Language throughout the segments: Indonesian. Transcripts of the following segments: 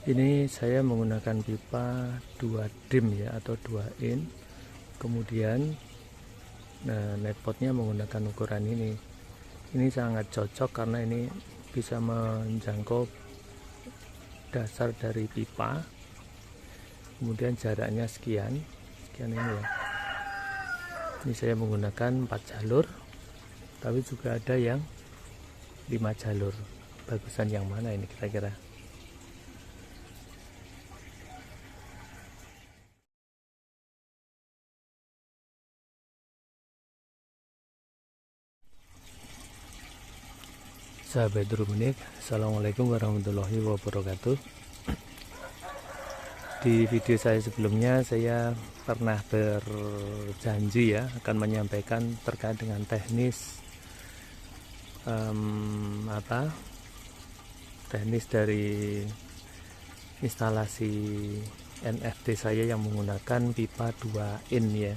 Ini saya menggunakan pipa 2 dim ya, atau 2 in. Kemudian netpotnya menggunakan ukuran ini. Ini sangat cocok karena ini bisa menjangkau dasar dari pipa. Kemudian jaraknya sekian ini ya. Ini saya menggunakan 4 jalur, tapi juga ada yang 5 jalur. Bagusan yang mana ini kira-kira? Sahabat Rumenik, Assalamualaikum warahmatullahi wabarakatuh. Di video saya sebelumnya saya pernah berjanji ya akan menyampaikan terkait dengan teknis teknis dari instalasi NFT saya yang menggunakan pipa 2 in ya.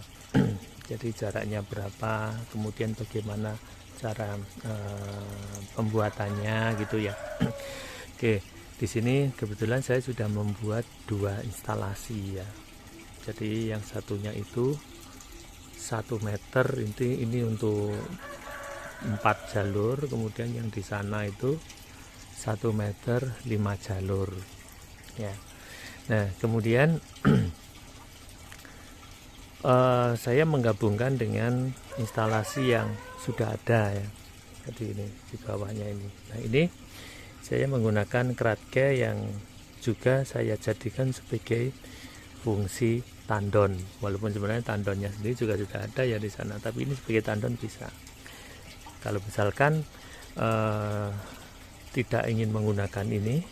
Jadi jaraknya berapa, kemudian bagaimana cara pembuatannya gitu ya. Oke, di sini kebetulan saya sudah membuat 2 instalasi ya. Jadi yang satunya itu 1 meter, ini untuk 4 jalur, kemudian yang di sana itu 1 meter 5 jalur ya. Nah kemudian saya menggabungkan dengan instalasi yang sudah ada ya. Jadi ini di bawahnya ini. Nah ini saya menggunakan kratke yang juga saya jadikan sebagai fungsi tandon. Walaupun sebenarnya tandonnya sendiri juga sudah ada ya di sana, tapi ini sebagai tandon bisa. Kalau misalkan tidak ingin menggunakan ini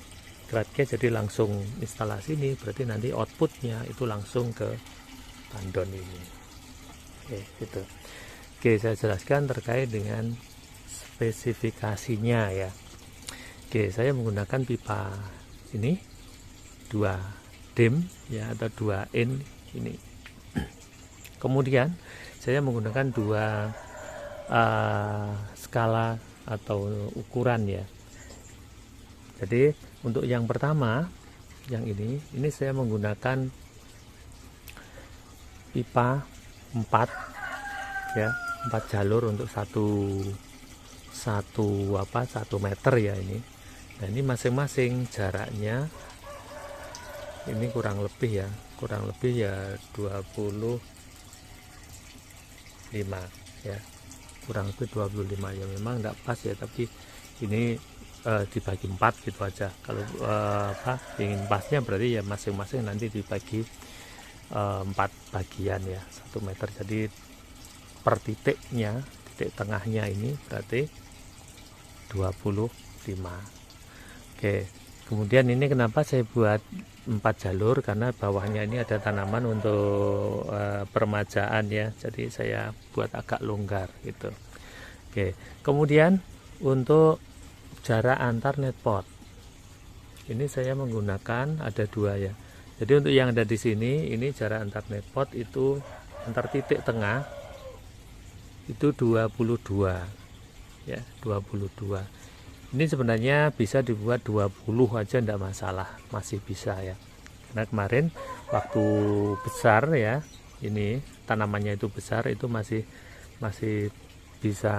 kratke, jadi langsung instalasi ini, berarti nanti outputnya itu langsung ke tandon ini. Oke, gitu. Oke, saya jelaskan terkait dengan spesifikasinya ya. Oke, saya menggunakan pipa ini 2 dim ya, atau 2 in ini. Kemudian saya menggunakan 2 skala atau ukuran ya. Jadi untuk yang pertama, yang ini saya menggunakan pipa 4 ya, 4 jalur untuk satu meter ya ini. Nah ini masing-masing jaraknya ini kurang lebih ya 25 ya, kurang lebih 25 ya. Memang enggak pas ya, tapi ini dibagi 4 gitu aja. Kalau ingin pasnya berarti ya masing-masing nanti dibagi 4 bagian ya, 1 meter. Jadi per titiknya, titik tengahnya ini berarti 25. Oke, kemudian ini kenapa saya buat 4 jalur, karena bawahnya ini ada tanaman untuk permajaan ya, jadi saya buat agak longgar gitu. Oke, kemudian untuk jarak antar netpot ini saya menggunakan ada 2 ya. Jadi untuk yang ada di sini, ini jarak antar netpot itu antar titik tengah itu 22 ya, 22. Ini sebenarnya bisa dibuat 20 aja enggak masalah, masih bisa ya. Karena kemarin waktu besar ya, ini tanamannya itu besar, itu masih bisa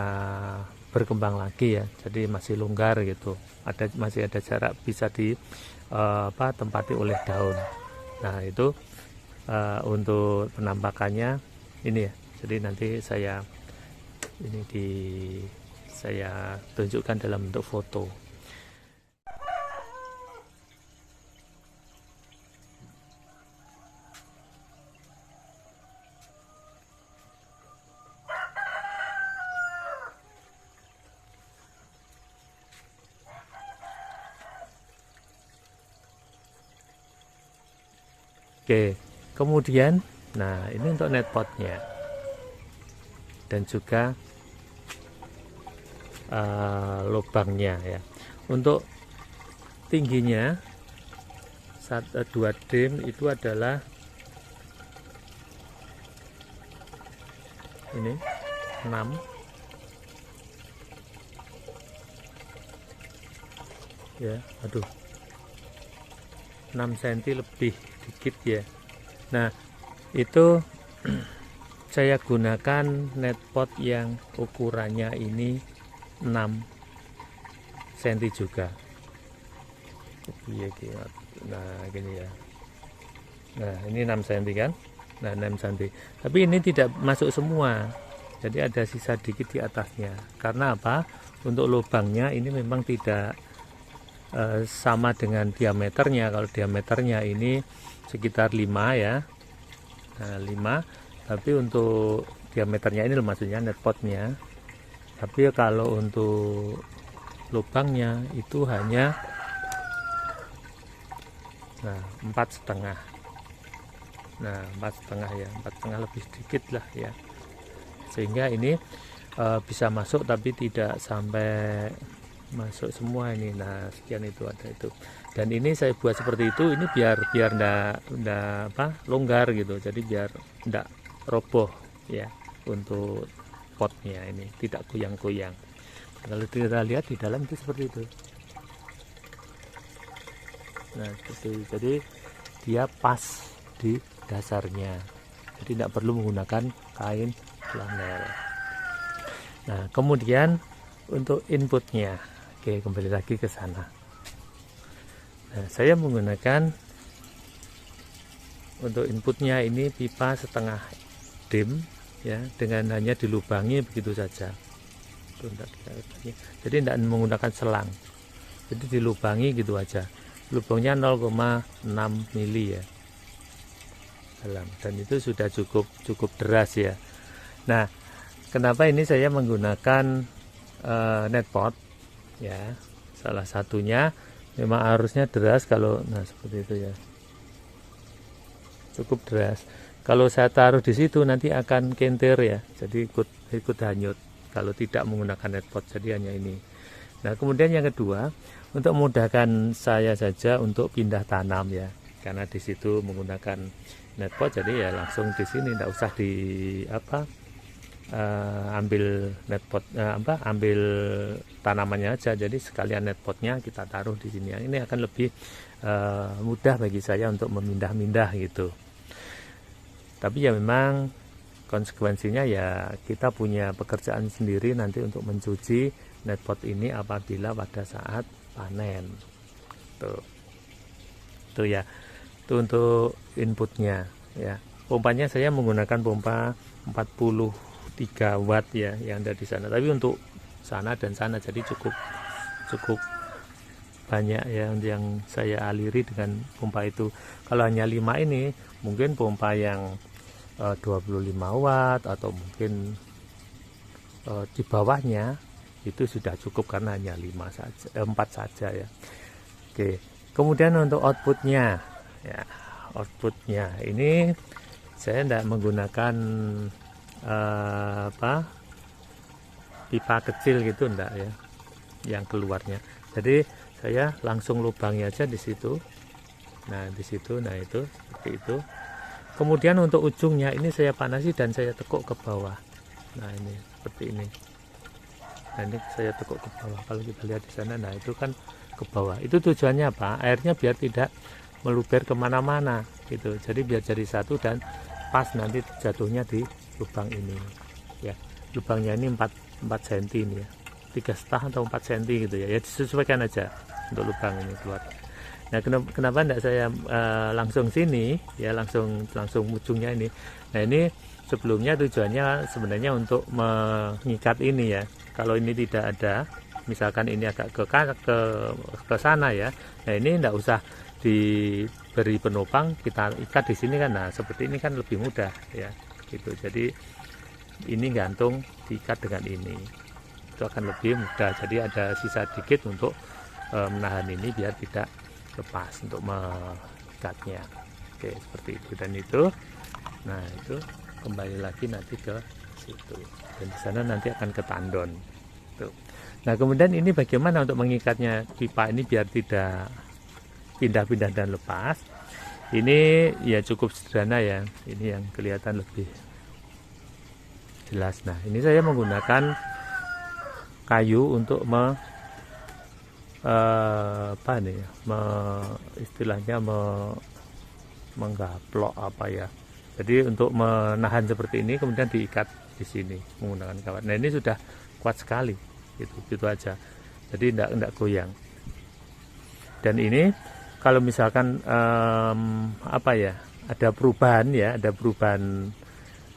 berkembang lagi ya, jadi masih longgar gitu, masih ada jarak bisa tempati oleh daun. Nah itu untuk penampakannya ini ya. Jadi nanti saya tunjukkan dalam bentuk foto. Oke, kemudian nah ini untuk netpotnya dan juga lubangnya ya. Untuk tingginya 2 dim itu adalah ini 6 ya. Aduh, cm lebih dikit ya. Nah itu saya gunakan net pot yang ukurannya ini 6 cm juga. Nah gini ya. Nah ini 6 cm kan. Nah 6 cm, tapi ini tidak masuk semua, jadi ada sisa dikit di atasnya. Karena apa? Untuk lubangnya ini memang tidak sama dengan diameternya. Kalau diameternya ini sekitar 5 ya, nah 5, tapi untuk diameternya ini maksudnya net potnya. Tapi kalau untuk lubangnya itu hanya 4,5. Nah 4,5 ya, 4,5 lebih sedikit lah ya, sehingga ini bisa masuk tapi tidak sampai masuk semua ini. Nah sekian itu ada itu, dan ini saya buat seperti itu ini biar ndak longgar gitu, jadi biar ndak roboh ya. Untuk potnya ini tidak goyang-goyang. Kalau kita lihat di dalam itu seperti itu. Nah gitu, jadi dia pas di dasarnya, jadi tidak perlu menggunakan kain flanel. Nah kemudian untuk inputnya, oke, kembali lagi ke sana. Nah saya menggunakan untuk inputnya ini pipa setengah dim ya, dengan hanya dilubangi begitu saja. Jadi tidak menggunakan selang, jadi dilubangi gitu aja. Lubangnya 0,6 mili ya dalam, dan itu sudah cukup deras ya. Nah kenapa ini saya menggunakan net pot ya, salah satunya memang arusnya deras. Kalau seperti itu ya, cukup deras. Kalau saya taruh di situ nanti akan kentir ya, jadi ikut hanyut kalau tidak menggunakan net pot. Jadi hanya ini. Nah kemudian yang kedua, untuk memudahkan saya saja untuk pindah tanam ya, karena di situ menggunakan net pot, jadi ya langsung di sini, tidak usah di ambil net pot, ambil tanamannya aja. Jadi sekalian net potnya kita taruh di sini. Ini akan lebih mudah bagi saya untuk memindah-mindah gitu. Tapi ya memang konsekuensinya ya kita punya pekerjaan sendiri nanti untuk mencuci net pot ini apabila pada saat panen. Tuh ya. Itu untuk inputnya ya. Pompanya saya menggunakan pompa 43 watt ya yang ada di sana, tapi untuk sana dan sana, jadi cukup banyak yang saya aliri dengan pompa itu. Kalau hanya 5 ini mungkin pompa yang 25 watt atau mungkin di bawahnya itu sudah cukup, karena hanya 4 saja ya. Oke, kemudian untuk outputnya ya, outputnya ini saya tidak menggunakan pipa kecil gitu, enggak ya, yang keluarnya. Jadi saya langsung lubangi aja di situ. Nah di situ, nah itu seperti itu. Kemudian untuk ujungnya ini saya panasi dan saya tekuk ke bawah. Nah ini seperti ini. Nah ini saya tekuk ke bawah. Kalau kita lihat di sana, nah itu kan ke bawah. Itu tujuannya apa? Airnya biar tidak meluber kemana-mana gitu. Jadi biar jadi satu dan pas nanti jatuhnya di lubang ini ya. Lubangnya ini 4 cm ini ya, 3,5 atau 4 cm gitu ya. Ya disesuaikan aja untuk lubang ini keluar. Nah kenapa tidak saya langsung sini ya, langsung ujungnya ini. Nah ini sebelumnya tujuannya sebenarnya untuk mengikat ini ya. Kalau ini tidak ada, misalkan ini agak ke sana ya, nah ini tidak usah diberi penopang, kita ikat di sini kan. Nah seperti ini kan lebih mudah ya gitu. Jadi ini gantung diikat dengan ini, itu akan lebih mudah. Jadi ada sisa dikit untuk menahan ini biar tidak lepas untuk mengikatnya. Oke seperti itu. Dan itu, nah itu kembali lagi nanti ke situ, dan di sana nanti akan ke tandon tuh. Nah kemudian ini bagaimana untuk mengikatnya pipa ini biar tidak pindah-pindah dan lepas. Ini ya cukup sederhana ya, ini yang kelihatan lebih jelas. Nah ini saya menggunakan kayu untuk apa nih ya, istilahnya menggaplok apa ya. Jadi untuk menahan seperti ini kemudian diikat di sini menggunakan kawat. Nah ini sudah kuat sekali, gitu aja. Jadi tidak goyang. Dan ini kalau misalkan apa ya, ada perubahan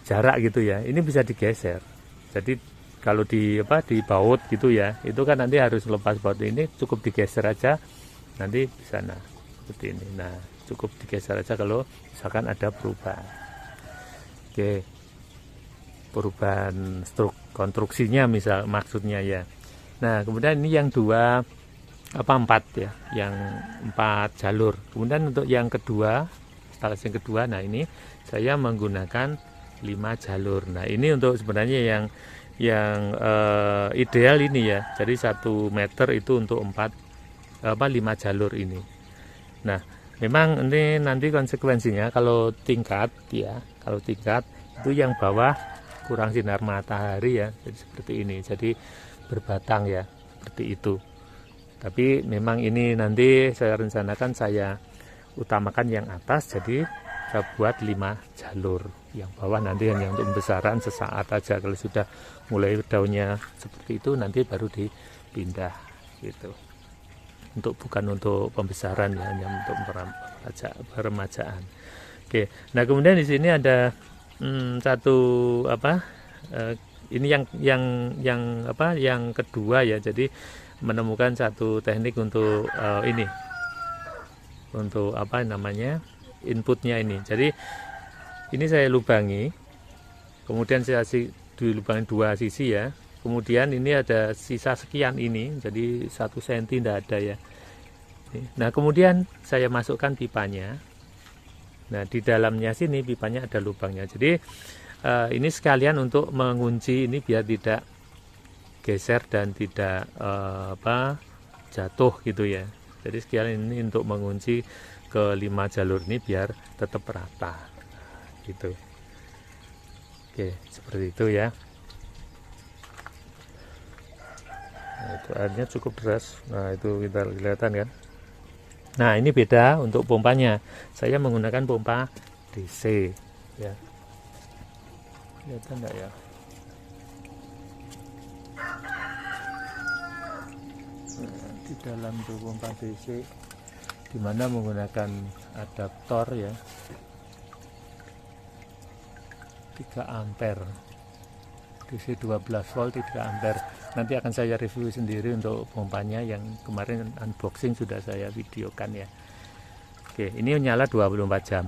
jarak gitu ya, ini bisa digeser. Jadi kalau di baut gitu ya, itu kan nanti harus lepas baut, ini cukup digeser aja nanti di sana seperti ini. Nah cukup digeser aja kalau misalkan ada perubahan. Oke, perubahan konstruksinya maksudnya ya. Nah kemudian ini yang empat ya, yang 4 jalur. Kemudian untuk yang kedua, instalasi yang kedua, nah ini saya menggunakan 5 jalur. Nah ini untuk sebenarnya yang ideal ini ya. Jadi 1 meter itu untuk 5 jalur ini. Nah memang ini nanti konsekuensinya kalau tingkat itu yang bawah kurang sinar matahari ya, jadi seperti ini, jadi berbatang ya, seperti itu. Tapi memang ini nanti saya rencanakan saya utamakan yang atas, jadi saya buat 5 jalur. Yang bawah nanti hanya untuk pembesaran sesaat aja. Kalau sudah mulai daunnya seperti itu nanti baru dipindah gitu. Bukan untuk pembesaran ya, hanya untuk peremajaan. Oke. Nah kemudian di sini ada satu ini yang kedua ya. Jadi menemukan satu teknik untuk untuk inputnya ini. Jadi ini saya lubangi, kemudian saya dilubangi 2 sisi ya. Kemudian ini ada sisa sekian ini, jadi 1 cm tidak ada ya. Nah kemudian saya masukkan pipanya. Nah di dalamnya sini pipanya ada lubangnya. Jadi ini sekalian untuk mengunci ini biar tidak geser dan tidak jatuh gitu ya. Jadi sekalian ini untuk mengunci ke 5 jalur ini biar tetap rata gitu. Oke, seperti itu ya. Nah, itu airnya cukup deras. Nah itu kita kelihatan kan. Nah ini beda untuk pompanya. Saya menggunakan pompa DC ya. Kelihatan enggak ya? Nah, di dalam tuh pompa DC dimana menggunakan adaptor ya, 3 ampere, DC 12 volt 3 ampere. Nanti akan saya review sendiri untuk pompanya yang kemarin unboxing sudah saya videokan ya. Oke, ini nyala 24 jam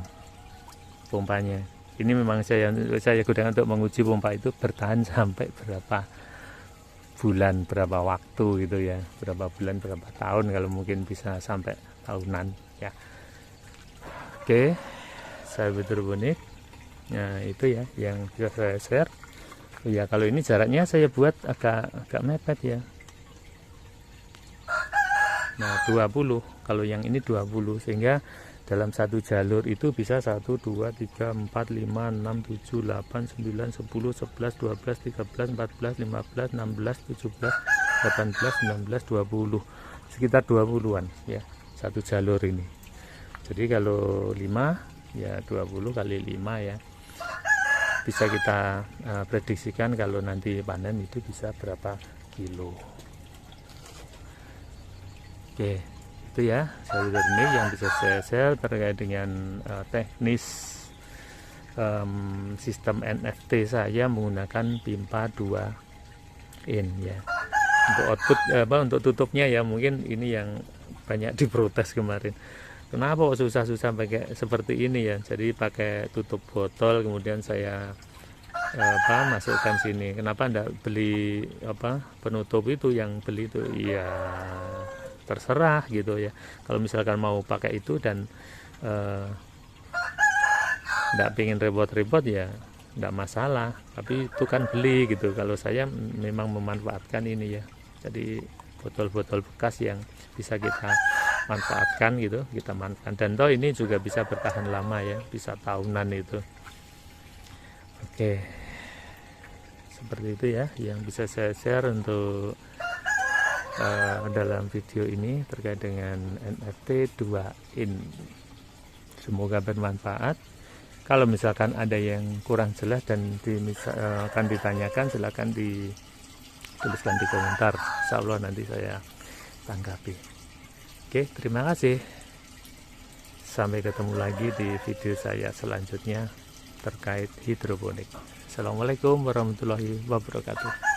pompanya. Ini memang saya gunakan untuk menguji pompa itu bertahan sampai berapa bulan, berapa waktu gitu ya, berapa bulan, berapa tahun, kalau mungkin bisa sampai tahunan ya. Oke, sahabat hidroponik. Nah itu ya yang bisa saya share ya. Kalau ini jaraknya saya buat agak mepet ya. Nah 20, kalau yang ini 20, sehingga dalam 1 jalur itu bisa 1, 2, 3, 4, 5, 6, 7, 8, 9, 10, 11, 12, 13, 14, 15, 16, 17, 18, 19, 20, sekitar 20-an ya 1 jalur ini. Jadi kalau 5 ya 20 kali 5 ya, bisa kita prediksikan kalau nanti panen itu bisa berapa kilo. Oke, itu ya saudara ini yang bisa saya share terkait dengan teknis sistem NFT saya menggunakan pipa 2 in ya. Untuk output untuk tutupnya ya, mungkin ini yang banyak diprotes kemarin. Kenapa kok susah-susah pakai seperti ini ya? Jadi pakai tutup botol, kemudian saya masukkan sini. Kenapa enggak beli penutup itu, yang beli itu? Ya terserah gitu ya. Kalau misalkan mau pakai itu dan enggak pengen repot-repot ya enggak masalah. Tapi itu kan beli gitu. Kalau saya memang memanfaatkan ini ya. Jadi botol-botol bekas yang bisa kita manfaatkan gitu, kita manfaatkan, dan toh ini juga bisa bertahan lama ya, bisa tahunan itu. Oke, seperti itu ya yang bisa saya share untuk dalam video ini terkait dengan NFT 2in. Semoga bermanfaat. Kalau misalkan ada yang kurang jelas dan akan ditanyakan, silahkan dituliskan di komentar. Insya Allah nanti saya tanggapi. Oke, terima kasih. Sampai ketemu lagi di video saya selanjutnya terkait hidroponik. Assalamualaikum warahmatullahi wabarakatuh.